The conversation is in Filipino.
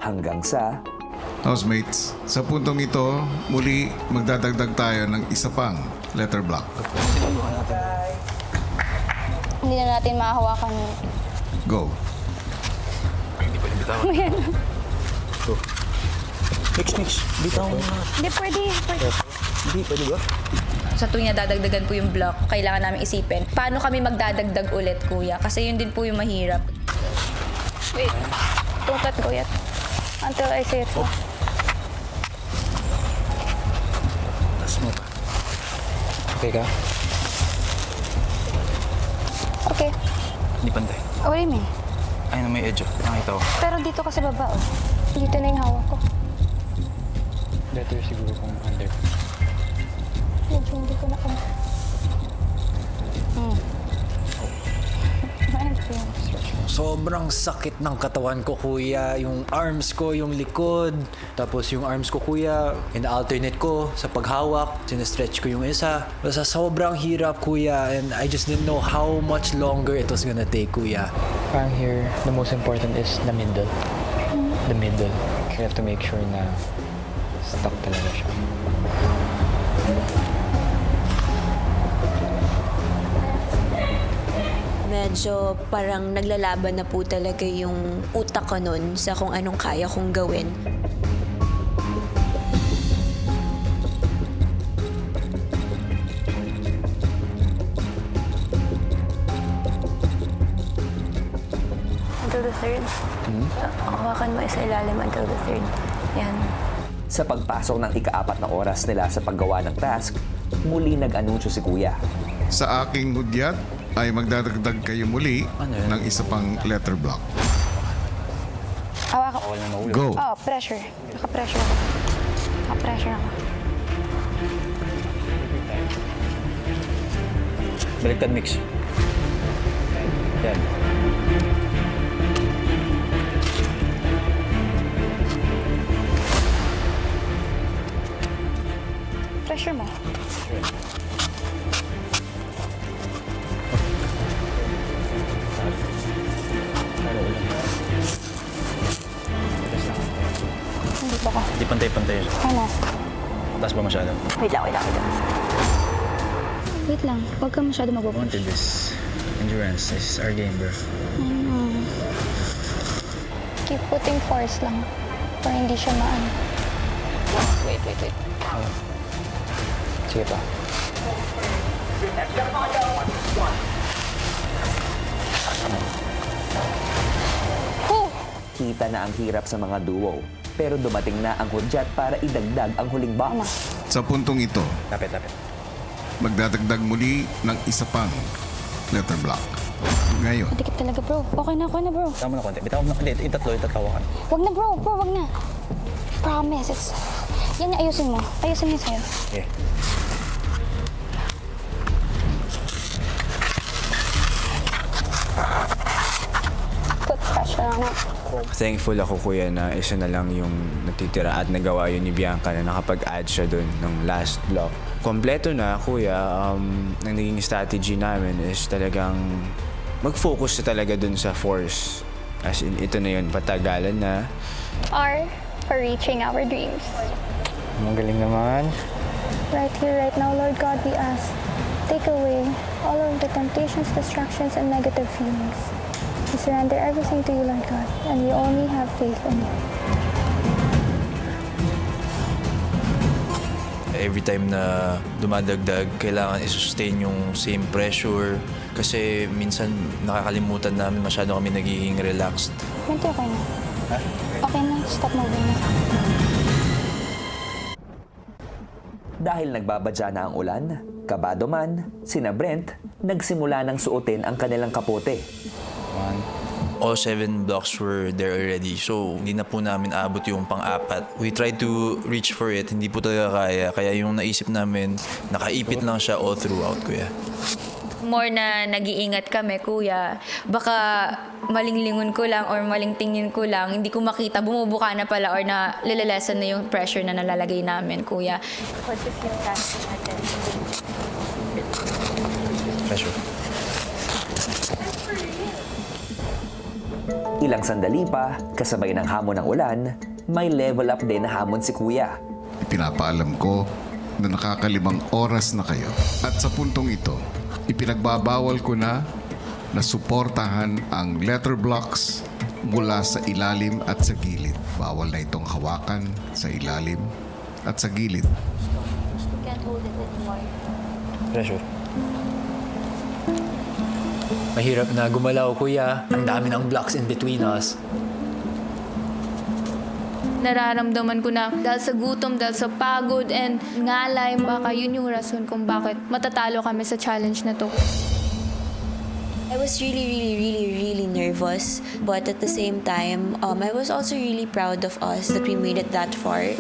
hanggang sa Housemates, sa puntong ito, muli magdadagdag tayo ng isa pang letter block. Hindi na natin mahahawakan. Go. Hindi pwede bitawan. Ayan. Mix. Bitawan mo na. Hindi, pwede. Hindi, pwede ba? Sa tuwing nadadagdagan po yung block, kailangan namin isipin, paano kami magdadagdag ulit, kuya? Kasi yun din po yung mahirap. Wait. Don't let go yet. Until I say it. Taas mo pa. Okay ka? Okay. Hindi pantay. What do you mean? Ay, na may edge. Nakita ko. Pero dito ka sa baba, oh. Dito na yung hawak ko. Better siguro kung under. Medyo hindi ko na kaya. Sobrang sakit ng katawan ko, kuya. Yung arms ko, yung likod. Tapos yung arms ko, kuya, in-alternate ko sa paghawak. Sinestretch ko yung isa. Basta sobrang hirap, kuya. And I just didn't know how much longer it was gonna take, kuya. Parang here, the most important is the middle. The middle. You have to make sure na stuck talaga siya. Medyo parang naglalaban na po talaga yung utak ko nun sa kung anong kaya kong gawin. Until the third. Hawakan mo sa ilalim until the third. Yan. sa pagpasok ng ika-4 na oras nila sa paggawa ng task, muli nag-anunsyo si Kuya. Sa aking hudyat ay magdadagdag kayo muli ng isa pang letter block. Hawakan. Go! Oh, pressure. Naka-pressure ako. Naka-pressure ako. Baliktad mix. Yan. Pressure mo. Hindi pa ko. Di pantay-pantay siya. Ano? Taas ba masyado? Wait lang. Wait lang. Huwag ka masyado I mag-push. wanted this. Endurance. This is our game, bro. Keep putting force lang. Para hindi siya maano. Wait. Sige pa. Kita na ang hirap sa mga duo, pero dumating na ang hudyat para idagdag ang huling box. Sa puntong ito, Tapit. magdadagdag muli ng isa pang letter block. Ngayon, Dikit talaga, bro. Okay na, bro. Tama na konti. Bitaw mo na. Hindi, itatlo ka. Wag na, bro. Wag na. Promise. Yan yung ayusin mo. Ayusin mo sa'yo. Okay. Put pressure on it. Thankful ako, kuya, na isa na lang yung natitira at nagawa yun ni Bianca na nakapag-add siya dun ng last block. Kompleto na, kuya. Ang naging strategy namin is talagang mag-focus na talaga dun sa force. As in, ito na yun, patagalan na. R for reaching our dreams. Ang galing naman. Right here, right now, Lord God, we ask, take away all of the temptations, distractions, and negative feelings. We surrender everything to you, Lord God, and we only have faith in you. Every time na dumadagdag, kailangan i-sustain yung same pressure kasi minsan nakakalimutan namin masyado kami nagiging relaxed. Hindi, okay na. Okay na, stop moving na. Dahil nagbabadya na ang ulan, kabado man, sina Brent nagsimula ng suotin ang kanilang kapote. All 7 blocks were there already, so hindi na po namin abot yung pang-apat. We tried to reach for it, hindi po talaga kaya yung naisip namin, nakaipit lang siya all throughout, kuya. More na nag-iingat kami, kuya. Baka malinglingon ko lang or maling tingin ko lang, hindi ko makita, bumubuka na pala or na lilelesan na yung pressure na nalalagay namin, kuya. Pressure. Ilang sandali pa, kasabay ng hamon ng ulan, may level up din na hamon si Kuya. Ipinapaalam ko na nakakalimang oras na kayo. At sa puntong ito, ipinagbabawal ko na suportahan ang letter blocks mula sa ilalim at sa gilid. Bawal na itong hawakan sa ilalim at sa gilid. Pressure. Mahirap na gumalaw, kuya. Ang dami ng blocks in between us. Nararamdaman ko na dahil sa gutom, dahil sa pagod, and ngalay, baka yun yung rason kung bakit matatalo kami sa challenge na to. I was really nervous. But at the same time, I was also really proud of us that we made it that far.